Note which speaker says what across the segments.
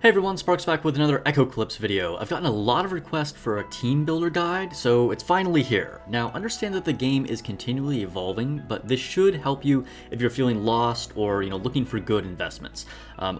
Speaker 1: Hey everyone, Sparks back with another Echocalypse video. I've gotten a lot of requests for a team builder guide, so it's finally here. Now, understand that the game is continually evolving, but this should help you if you're feeling lost or looking for good investments.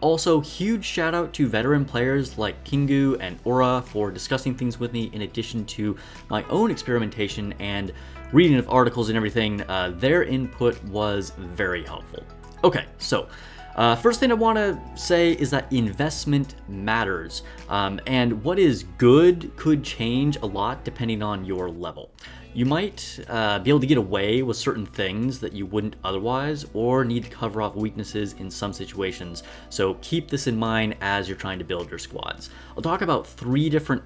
Speaker 1: Also, huge shout out to veteran players like Kingu and Aura for discussing things with me in addition to my own experimentation and reading of articles and everything. Their input was very helpful. Okay, so first thing I want to say is that investment matters, and what is good could change a lot depending on your level. You might be able to get away with certain things that you wouldn't otherwise, or need to cover off weaknesses in some situations, so keep this in mind as you're trying to build your squads. I'll talk about 3 different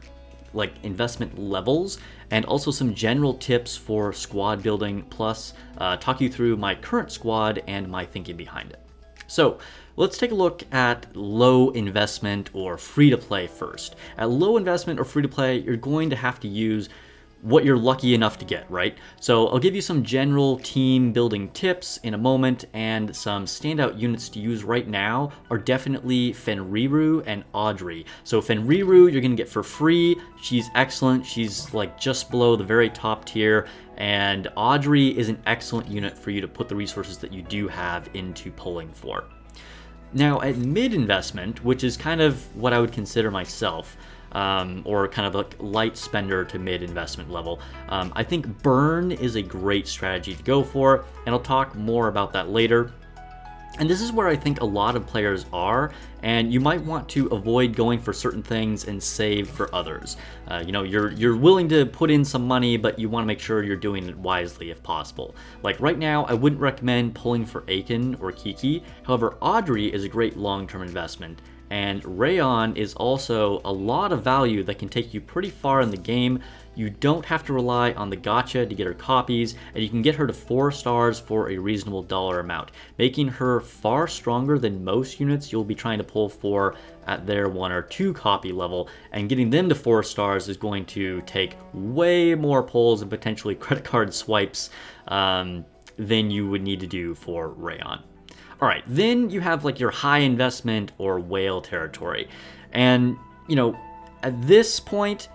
Speaker 1: investment levels and also some general tips for squad building, plus talk you through my current squad and my thinking behind it. So let's take a look at low investment or free-to-play first. At low investment or free-to-play, you're going to have to use what you're lucky enough to get, right? So I'll give you some general team building tips in a moment, and some standout units to use right now are definitely Fenriru and Audrey. So Fenriru you're gonna get for free. She's excellent. She's just below the very top tier. And Audrey is an excellent unit for you to put the resources that you do have into pulling for. Now at mid investment, which is kind of what I would consider myself, or kind of a light spender to mid investment level, I think burn is a great strategy to go for, and I'll talk more about that later. And this is where I think a lot of players are, and you might want to avoid going for certain things and save for others. You're willing to put in some money, but you want to make sure you're doing it wisely if possible. Like right now, I wouldn't recommend pulling for Aiken or Kiki. However, Audrey is a great long-term investment, and Rayon is also a lot of value that can take you pretty far in the game. You don't have to rely on the gacha to get her copies, and you can get her to 4 stars for a reasonable dollar amount, making her far stronger than most units you'll be trying to pull for at their 1 or 2 copy level, and getting them to 4 stars is going to take way more pulls and potentially credit card swipes than you would need to do for Rayon. Alright, then you have your high investment or whale territory, and at this point,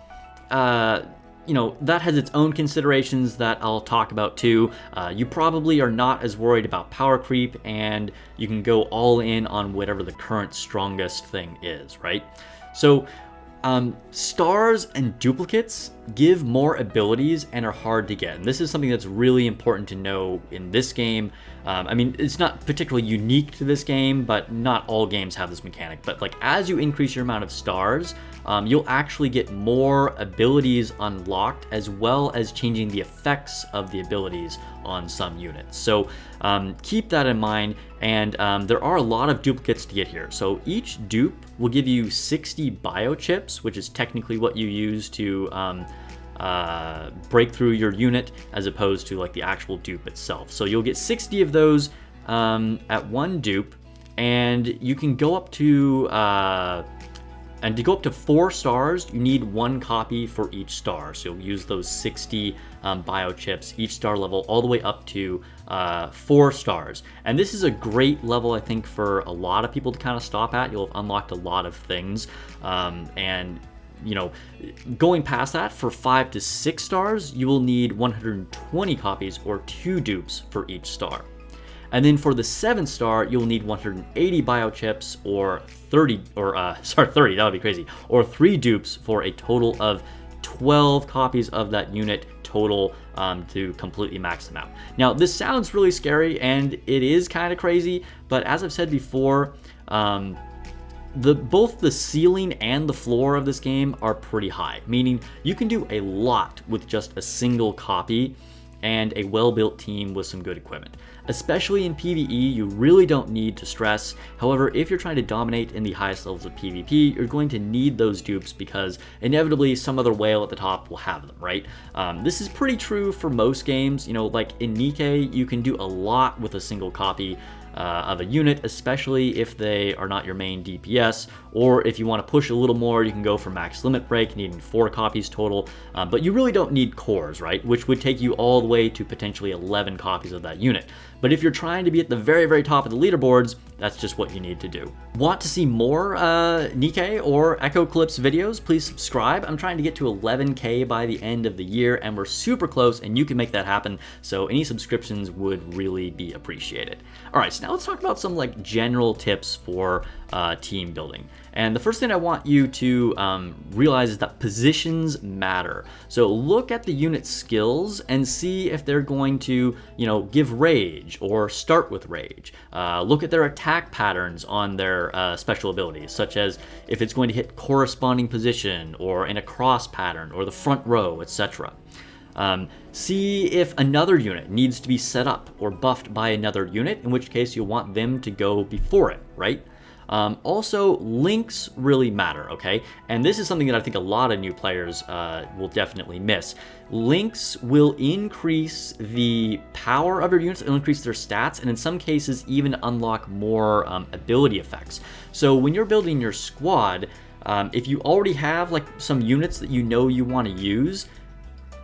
Speaker 1: that has its own considerations that I'll talk about too. You probably are not as worried about power creep, and you can go all in on whatever the current strongest thing is, right? So stars and duplicates give more abilities and are hard to get, and this is something that's really important to know in this game. I mean, it's not particularly unique to this game, but not all games have this mechanic. But as you increase your amount of stars, you'll actually get more abilities unlocked, as well as changing the effects of the abilities on some units. So keep that in mind, and there are a lot of duplicates to get here. So each dupe will give you 60 biochips, which is technically what you use to break through your unit, as opposed to the actual dupe itself. So you'll get 60 of those at 1 dupe, and you can go up to and to go up to 4 stars, you need 1 copy for each star. So you'll use those 60 biochips, each star level, all the way up to 4 stars. And this is a great level, I think, for a lot of people to kind of stop at. You'll have unlocked a lot of things, and going past that, for 5 to 6 stars, you will need 120 copies or 2 dupes for each star. And then for the 7 star, you'll need 180 biochips or 30, that would be crazy, or 3 dupes for a total of 12 copies of that unit total to completely max them out. Now, this sounds really scary, and it is kind of crazy, but as I've said before, both the ceiling and the floor of this game are pretty high, meaning you can do a lot with just a single copy and a well-built team with some good equipment. Especially in PvE, you really don't need to stress. However, if you're trying to dominate in the highest levels of PvP, you're going to need those dupes, because inevitably some other whale at the top will have them, right? This is pretty true for most games. Like in Nikke, you can do a lot with a single copy. of a unit, especially if they are not your main DPS, or if you want to push a little more, you can go for max limit break, needing 4 copies total, but you really don't need cores, right? Which would take you all the way to potentially 11 copies of that unit. But if you're trying to be at the very, very top of the leaderboards, that's just what you need to do. Want to see more Nikke or Echocalypse videos? Please subscribe. I'm trying to get to 11K by the end of the year, and we're super close, and you can make that happen, so any subscriptions would really be appreciated. All right, so now let's talk about some like general tips for team building. And the first thing I want you to realize is that positions matter. So look at the unit skills and see if they're going to, give rage or start with rage. Look at their attack patterns on their special abilities, such as if it's going to hit corresponding position or in a cross pattern or the front row, etc. See if another unit needs to be set up or buffed by another unit, in which case you'll want them to go before it, right? Also, links really matter, okay? And this is something that I think a lot of new players will definitely miss. Links will increase the power of your units, it'll increase their stats, and in some cases even unlock more ability effects. So when you're building your squad, if you already have like some units that you want to use,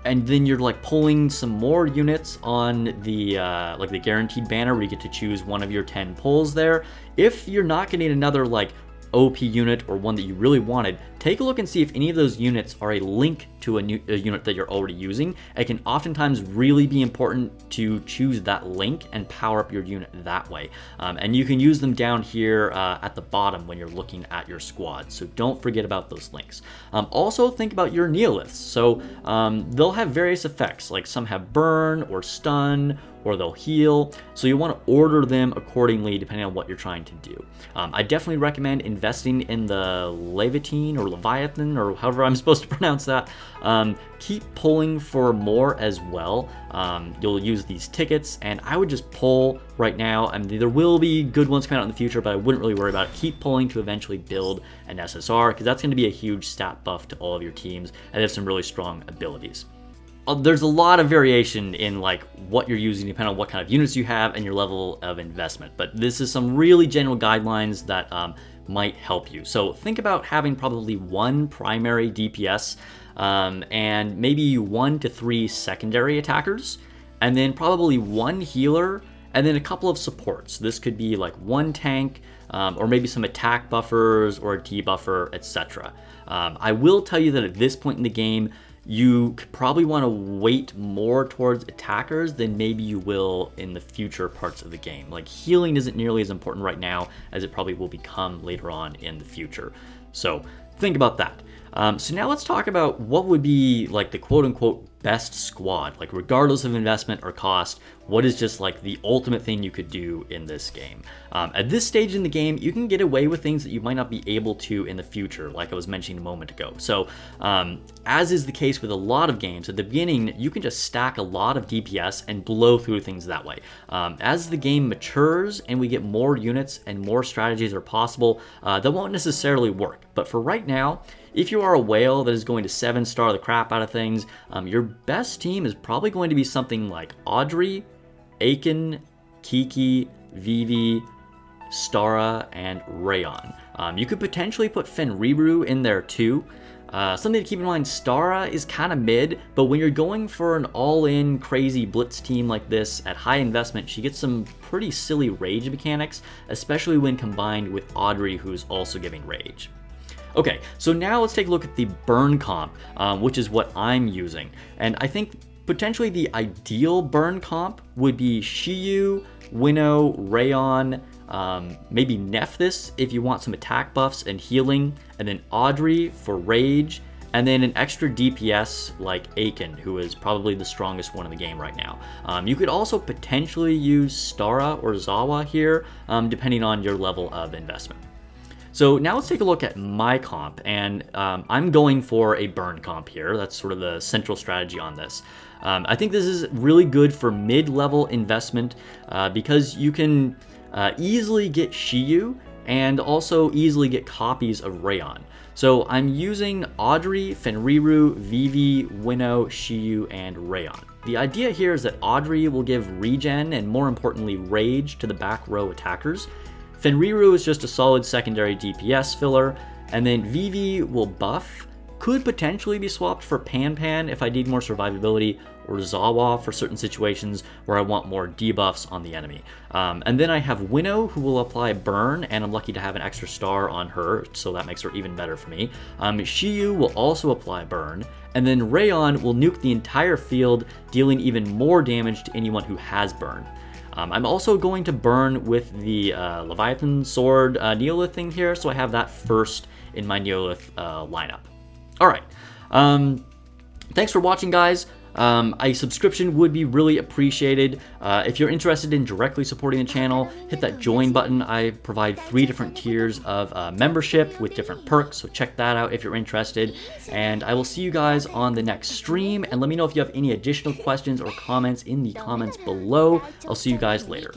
Speaker 1: and then you're like pulling some more units on the like the guaranteed banner where you get to choose one of your 10 pulls there. If you're not getting another like OP unit or one that you really wanted, take a look and see if any of those units are a link to a unit that you're already using. It can oftentimes really be important to choose that link and power up your unit that way. And you can use them down here at the bottom when you're looking at your squad. So don't forget about those links. Also think about your Neoliths. So they'll have various effects, like some have burn or stun, or they'll heal, so you want to order them accordingly depending on what you're trying to do. I definitely recommend investing in the Levitine or Leviathan, or however I'm supposed to pronounce that. Keep pulling for more as well. You'll use these tickets, and I would just pull right now. I mean, there will be good ones coming out in the future, but I wouldn't really worry about it. Keep pulling to eventually build an SSR, because that's going to be a huge stat buff to all of your teams, and they have some really strong abilities. There's a lot of variation in like what you're using depending on what kind of units you have and your level of investment, but this is some really general guidelines that might help you. So think about having probably one primary DPS and maybe 1 to 3 secondary attackers, and then probably one healer, and then a couple of supports. This could be like one tank, or maybe some attack buffers or a debuffer, etc. I will tell you that at this point in the game, you probably want to weight more towards attackers than maybe you will in the future parts of the game. Like healing isn't nearly as important right now as it probably will become later on in the future. So think about that. So now let's talk about what would be like the quote-unquote best squad, like regardless of investment or cost, what is just like the ultimate thing you could do in this game. At this stage in the game, you can get away with things that you might not be able to in the future, like I was mentioning a moment ago. So as is the case with a lot of games, at the beginning, you can just stack a lot of DPS and blow through things that way. As the game matures and we get more units and more strategies are possible, that won't necessarily work. But for right now, if you are a whale that is going to 7-star the crap out of things, your best team is probably going to be something like Audrey, Aiken, Kiki, Vivi, Stara, and Rayon. You could potentially put Fenriru in there too. Something to keep in mind, Stara is kind of mid, but when you're going for an all-in crazy blitz team like this at high investment, she gets some pretty silly rage mechanics, especially when combined with Audrey, who's also giving rage. Okay, so now let's take a look at the burn comp, which is what I'm using. And I think potentially the ideal burn comp would be Shiyu, Winnow, Rayon, maybe Nephthys if you want some attack buffs and healing, and then Audrey for rage, and then an extra DPS like Aiken, who is probably the strongest one in the game right now. You could also potentially use Stara or Zawa here, depending on your level of investment. So now let's take a look at my comp, and I'm going for a burn comp here. That's sort of the central strategy on this. I think this is really good for mid-level investment because you can easily get Shiyu and also easily get copies of Rayon. So I'm using Audrey, Fenriru, Vivi, Winnow, Shiyu, and Rayon. The idea here is that Audrey will give regen and more importantly rage to the back row attackers. Fenriru is just a solid secondary DPS filler, and then Vivi will buff, could potentially be swapped for Pan if I need more survivability, or Zawa for certain situations where I want more debuffs on the enemy. And then I have Winnow, who will apply burn, and I'm lucky to have an extra star on her, so that makes her even better for me. Shiyu will also apply burn, and then Rayon will nuke the entire field, dealing even more damage to anyone who has burn. I'm also going to burn with the Leviathan Sword Neolith thing here, so I have that first in my Neolith lineup. Alright, thanks for watching, guys. A subscription would be really appreciated. If you're interested in directly supporting the channel, hit that join button. I provide 3 different tiers of membership with different perks, so check that out if you're interested. And I will see you guys on the next stream, and let me know if you have any additional questions or comments in the comments below. I'll see you guys later.